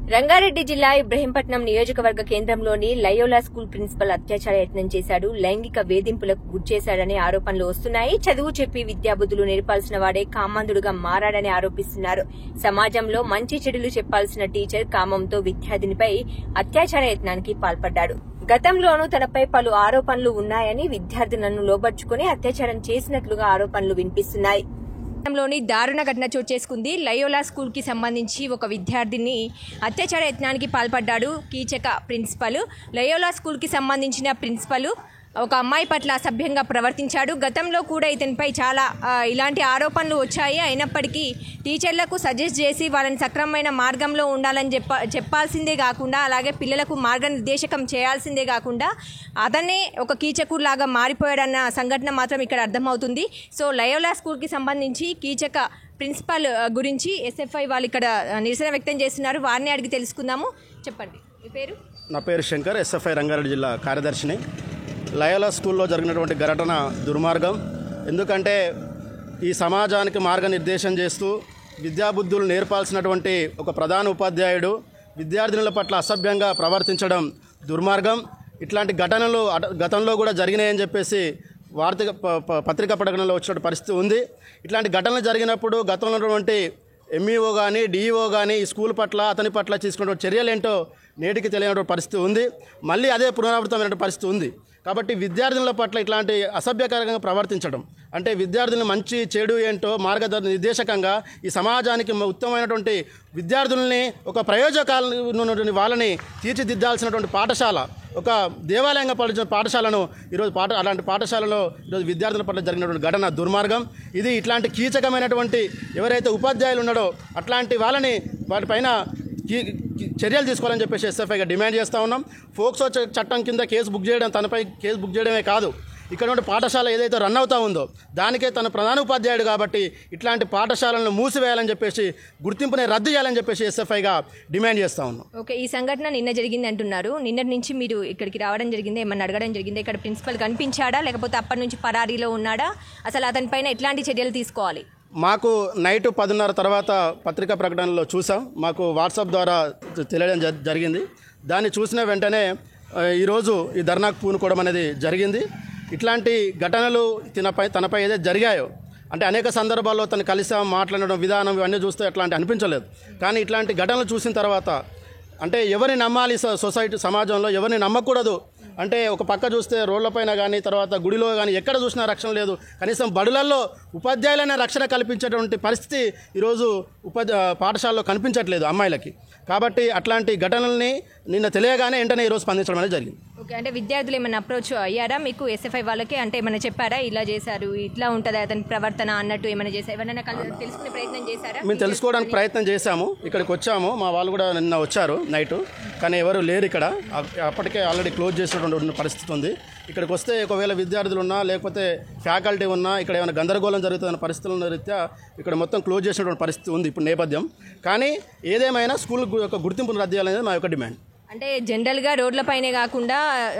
రంగారెడ్డి జిల్లా ఇబ్రహీంపట్నం నియోజకవర్గ కేంద్రంలోని లయోలా స్కూల్ ప్రిన్సిపల్ అత్యాచార యత్నం చేశాడు, లైంగిక వేధింపులకు గురిచేశాడనే ఆరోపణలు వస్తున్నాయి. చదువు చెప్పి విద్యాబుద్ధులు నేర్పాల్సిన వాడే కామాంధుడుగా మారాడని ఆరోపిస్తున్నారు. సమాజంలో మంచి చెడులు చెప్పాల్సిన టీచర్ కామంతో విద్యార్థినిపై అత్యాచార యత్నానికి పాల్పడ్డాడు. గతంలోనూ తనపై పలు ఆరోపణలు ఉన్నాయని, విద్యార్థులను లోబర్చుకుని అత్యాచారం చేసినట్లుగా ఆరోపణలు వినిపిస్తున్నాయి. లోని దారుణ ఘటన చోటు చేసుకుంది. లయోలా స్కూల్ కి సంబంధించి ఒక విద్యార్థిని అత్యాచార యత్నానికి పాల్పడ్డాడు కీచక ప్రిన్సిపల్. లయోలా స్కూల్ కి సంబంధించిన ప్రిన్సిపల్ ఒక అమ్మాయి పట్ల అసభ్యంగా ప్రవర్తించాడు. గతంలో కూడా ఇతనిపై చాలా ఇలాంటి ఆరోపణలు వచ్చాయి. అయినప్పటికీ టీచర్లకు సజెస్ట్ చేసి వాళ్ళని సక్రమమైన మార్గంలో ఉండాలని చెప్పాల్సిందే కాకుండా, అలాగే పిల్లలకు మార్గనిర్దేశకం చేయాల్సిందే కాకుండా అతనే ఒక కీచకులాగా మారిపోయాడన్న సంఘటన మాత్రం ఇక్కడ అర్థమవుతుంది. సో లయోలా స్కూల్కి సంబంధించి కీచక ప్రిన్సిపల్ గురించి ఎస్ఎఫ్ఐ వాళ్ళు ఇక్కడ నిరసన వ్యక్తం చేస్తున్నారు. వారిని అడిగి తెలుసుకుందాము. చెప్పండి, మీ పేరు? నా పేరు శంకర్, ఎస్ఎఫ్ఐ రంగారెడ్డి జిల్లా కార్యదర్శిని. లయోలా స్కూల్లో జరిగినటువంటి ఘటన దుర్మార్గం. ఎందుకంటే ఈ సమాజానికి మార్గనిర్దేశం చేస్తూ విద్యాబుద్ధులు నేర్పాల్సినటువంటి ఒక ప్రధాన ఉపాధ్యాయుడు విద్యార్థినుల పట్ల అసభ్యంగా ప్రవర్తించడం దుర్మార్గం. ఇట్లాంటి ఘటనలు గతంలో కూడా జరిగినాయని చెప్పేసి పత్రికా ప్రకటనలో వచ్చిన పరిస్థితి ఉంది. ఇట్లాంటి ఘటనలు జరిగినప్పుడు గతంలో ఉన్నటువంటి ఎంఈఓ కానీ డిఈఓ కానీ ఈ స్కూల్ పట్ల అతని పట్ల తీసుకున్న చర్యలు ఏంటో నేటికి తెలియనటువంటి పరిస్థితి ఉంది. మళ్ళీ అదే పునరావృతమైన పరిస్థితి ఉంది. కాబట్టి విద్యార్థుల పట్ల ఇట్లాంటి అసభ్యకరంగా ప్రవర్తించడం అంటే విద్యార్థులను మంచి చెడు ఏంటో నిర్దేశకంగా ఈ సమాజానికి ఉత్తమమైనటువంటి విద్యార్థుల్ని ఒక ప్రయోజకాలను వాళ్ళని తీర్చిదిద్దాల్సినటువంటి పాఠశాల, ఒక దేవాలయంగా పడిన పాఠశాలను ఈరోజు అలాంటి పాఠశాలలో ఈరోజు విద్యార్థుల పట్ల జరిగినటువంటి ఘటన దుర్మార్గం. ఇది ఇట్లాంటి కీచకమైనటువంటి ఎవరైతే ఉపాధ్యాయులు ఉన్నాడో అట్లాంటి వాళ్ళని వాటిపైన చర్యలు తీసుకోవాలని చెప్పేసి ఎస్ఎఫ్ఐగా డిమాండ్ చేస్తూ ఉన్నాం. ఫోక్సో చట్టం కింద కేసు బుక్ చేయడం, తనపై కేసు బుక్ చేయడమే కాదు, ఇక్కడ ఉన్న పాఠశాల ఏదైతే రన్ అవుతూ ఉందో దానికే తన ప్రధాన ఉపాధ్యాయుడు కాబట్టి ఇట్లాంటి పాఠశాలను మూసివేయాలని చెప్పేసి, గుర్తింపుని రద్దు చేయాలని చెప్పేసి ఎస్ఎఫ్ఐగా డిమాండ్ చేస్తూ ఉన్నాం. ఓకే, ఈ సంఘటన నిన్న జరిగింది అంటున్నారు. నిన్నటి నుంచి మీరు ఇక్కడికి రావడం జరిగింది, ఏమన్నా అడగడం జరిగింది? ఇక్కడ ప్రిన్సిపల్ కనిపించాడా, లేకపోతే అప్పటి నుంచి పరారీలో ఉన్నాడా? అసలు అతనిపైన ఎట్లాంటి చర్యలు తీసుకోవాలి? మాకు నైట్ 10:30 తర్వాత పత్రికా ప్రకటనలో చూసాం. మాకు వాట్సాప్ ద్వారా తెలియడం జరిగింది. దాన్ని చూసిన వెంటనే ఈరోజు ఈ ధర్నాకు పూనుకోవడం అనేది జరిగింది. ఇట్లాంటి ఘటనలు తనపై ఏదైతే జరిగాయో అంటే అనేక సందర్భాల్లో తను కలిసాం, మాట్లాడడం విధానం ఇవన్నీ చూస్తే అట్లాంటి అనిపించలేదు. కానీ ఇట్లాంటి ఘటనలు చూసిన తర్వాత అంటే ఎవరిని నమ్మాలి, సొసైటీ సమాజంలో ఎవరిని నమ్మకూడదు అంటే ఒక పక్క చూస్తే రోడ్లపైన కానీ తర్వాత గుడిలో కానీ ఎక్కడ చూసినా రక్షణ లేదు. కనీసం బడులలో ఉపాధ్యాయులైన రక్షణ కల్పించేటువంటి పరిస్థితి ఈరోజు పాఠశాలలో కనిపించట్లేదు అమ్మాయిలకి. కాబట్టి అట్లాంటి ఘటనల్ని నిన్న తెలియగానే వెంటనే ఈరోజు స్పందించడం అనేది జరిగింది. ఓకే, అంటే విద్యార్థులు ఏమైనా అప్రోచ్ అయ్యారా మీకు ఎస్ఎఫ్ఐ వాళ్ళకి? అంటే ఏమైనా చెప్పారా, ఇలా చేశారు, ఇట్లా ఉంటుంది అతని ప్రవర్తన అన్నట్టు ఏమైనా చేశారు? ఎవరైనా తెలుసుకునే ప్రయత్నం చేశారా? మేము తెలుసుకోవడానికి ప్రయత్నం చేశాము. ఇక్కడికి వచ్చాము, మా వాళ్ళు కూడా నిన్న వచ్చారు నైటు, కానీ ఎవరు లేరు ఇక్కడ. అప్పటికే ఆల్రెడీ క్లోజ్ చేసినటువంటి పరిస్థితి ఉంది. ఇక్కడికి వస్తే ఒకవేళ విద్యార్థులు ఉన్నా లేకపోతే ఫ్యాకల్టీ ఉన్నా ఇక్కడ ఏమైనా గందరగోళం జరుగుతున్న పరిస్థితుల రీత్యా ఇక్కడ మొత్తం క్లోజ్ చేసినటువంటి పరిస్థితి ఉంది ఇప్పుడు నేపథ్యం. కానీ ఏదేమైనా స్కూల్ యొక్క గుర్తింపును రద్దు చేయాలనేది మా యొక్క డిమాండ్. అంటే జనరల్గా రోడ్లపైనే కాకుండా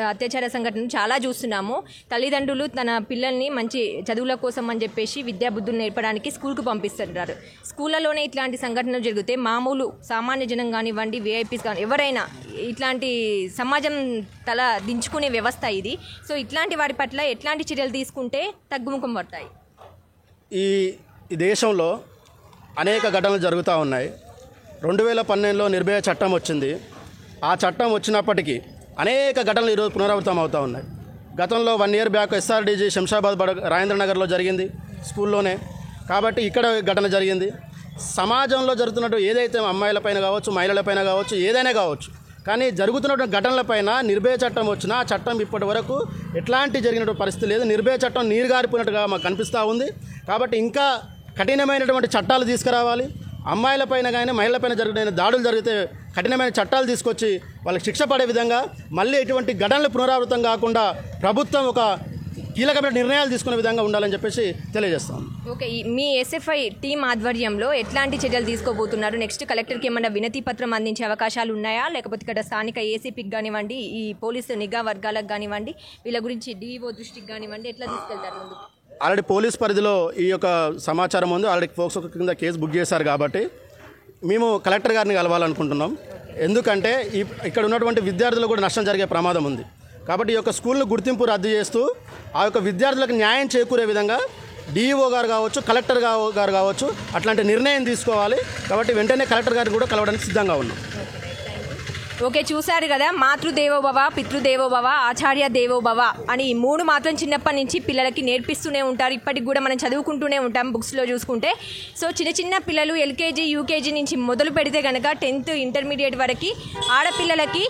అత్యాచార సంఘటనలు చాలా చూస్తున్నాము. తల్లిదండ్రులు తన పిల్లల్ని మంచి చదువుల కోసం అని చెప్పేసి విద్యాబుద్ధులు నేర్పడానికి స్కూల్కు పంపిస్తుంటారు. స్కూళ్ళలోనే ఇట్లాంటి సంఘటనలు జరిగితే మామూలు సామాన్య జనం కానివ్వండి, విఐపీస్ కానీ ఎవరైనా ఇట్లాంటి సమాజం తల దించుకునే వ్యవస్థ ఇది. సో ఇట్లాంటి వారి పట్ల ఎట్లాంటి చర్యలు తీసుకుంటే తగ్గుముఖం పడతాయి? ఈ దేశంలో అనేక ఘటనలు జరుగుతూ ఉన్నాయి. 2012లో నిర్భయ చట్టం వచ్చింది. ఆ చట్టం వచ్చినప్పటికీ అనేక ఘటనలు ఈరోజు పునరావృతం అవుతూ ఉన్నాయి. గతంలో 1 year బ్యాక్ ఎస్ఆర్డీజీ శంషాబాద్ రాజేంద్రనగర్లో జరిగింది స్కూల్లోనే. కాబట్టి ఇక్కడ ఘటన జరిగింది. సమాజంలో జరుగుతున్నట్టు ఏదైతే అమ్మాయిలపైన కావచ్చు, మహిళలపైన కావచ్చు, ఏదైనా కావచ్చు, కానీ జరుగుతున్నటువంటి ఘటనలపైన నిర్భయ చట్టం వచ్చినా ఆ చట్టం ఇప్పటి వరకు ఎట్లాంటి జరిగినటువంటి పరిస్థితి లేదు. నిర్భయ చట్టం నీరుగారిపోయినట్టుగా మాకు కనిపిస్తూ ఉంది. కాబట్టి ఇంకా కఠినమైనటువంటి చట్టాలు తీసుకురావాలి. అమ్మాయిలపైన కానీ మహిళలపైన జరిగిన దాడులు జరిగితే కఠినమైన చట్టాలు తీసుకొచ్చి వాళ్ళకి శిక్ష పడే విధంగా, మళ్ళీ ఇటువంటి ఘటనలు పునరావృతం కాకుండా ప్రభుత్వం ఒక కీలకమైన నిర్ణయాలు తీసుకునే విధంగా ఉండాలని చెప్పేసి తెలియజేస్తాం. ఓకే, మీ ఎస్ఎఫ్ఐ టీం ఆధ్వర్యంలో ఎట్లాంటి చర్యలు తీసుకోబోతున్నారు? నెక్స్ట్ కలెక్టర్కి ఏమైనా వినతి పత్రం అందించే అవకాశాలు ఉన్నాయా? లేకపోతే ఇక్కడ స్థానిక ఏసీపీకి కానివ్వండి, ఈ పోలీసు నిఘా వర్గాలకు కానివ్వండి, వీళ్ళ గురించి డిఓ దృష్టికి కానివ్వండి, ఎట్లా తీసుకెళ్తారు ముందుకు? ఆల్రెడీ పోలీస్ పరిధిలో ఈ యొక్క సమాచారం ఉంది. ఆల్రెడీ ఫోక్సో కింద కేసు బుక్ చేశారు కాబట్టి మేము కలెక్టర్ గారిని కలవాలనుకుంటున్నాం. ఎందుకంటే ఇక్కడ ఉన్నటువంటి విద్యార్థులకు కూడా నష్టం జరిగే ప్రమాదం ఉంది. కాబట్టి ఈ యొక్క స్కూల్ను గుర్తింపు రద్దు చేస్తూ ఆ యొక్క విద్యార్థులకు న్యాయం చేకూరే విధంగా డిఈఓ గారు కావచ్చు, కలెక్టర్ గారు కావచ్చు అట్లాంటి నిర్ణయం తీసుకోవాలి. కాబట్టి వెంటనే కలెక్టర్ గారిని కూడా కలవడానికి సిద్ధంగా ఉన్నాం. ఓకే, చూశారు కదా, మాతృదేవోభవ, పితృదేవోభవ, ఆచార్య దేవోభవ అని ఈ 3 మాత్రం చిన్నప్పటి నుంచి పిల్లలకి నేర్పిస్తూనే ఉంటారు. ఇప్పటికి కూడా మనం చదువుకుంటూనే ఉంటాం బుక్స్లో చూసుకుంటే. సో చిన్న పిల్లలు ఎల్కేజీ యూకేజీ నుంచి మొదలు పెడితే కనుక 10th ఇంటర్మీడియట్ వరకు ఆడపిల్లలకి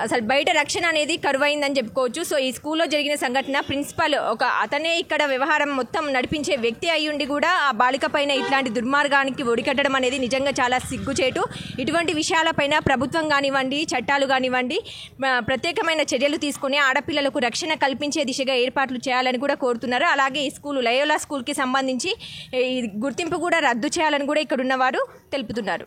అసలు బయట రక్షణ అనేది కరువైందని చెప్పుకోవచ్చు. సో ఈ స్కూల్లో జరిగిన సంఘటన ప్రిన్సిపల్ అతనే ఇక్కడ వ్యవహారం మొత్తం నడిపించే వ్యక్తి అయ్యుండి కూడా ఆ బాలిక పైన ఇట్లాంటి దుర్మార్గానికి ఒడికట్టడం అనేది నిజంగా చాలా సిగ్గుచేటు. ఇటువంటి విషయాలపైన ప్రభుత్వం కానివ్వండి, చట్టాలు కానివ్వండి ప్రత్యేకమైన చర్యలు తీసుకుని ఆడపిల్లలకు రక్షణ కల్పించే దిశగా ఏర్పాట్లు చేయాలని కూడా కోరుతున్నారు. అలాగే ఈ స్కూలు లయోలా స్కూల్కి సంబంధించి ఈ గుర్తింపు కూడా రద్దు చేయాలని కూడా ఇక్కడ ఉన్నవారు తెలుపుతున్నారు.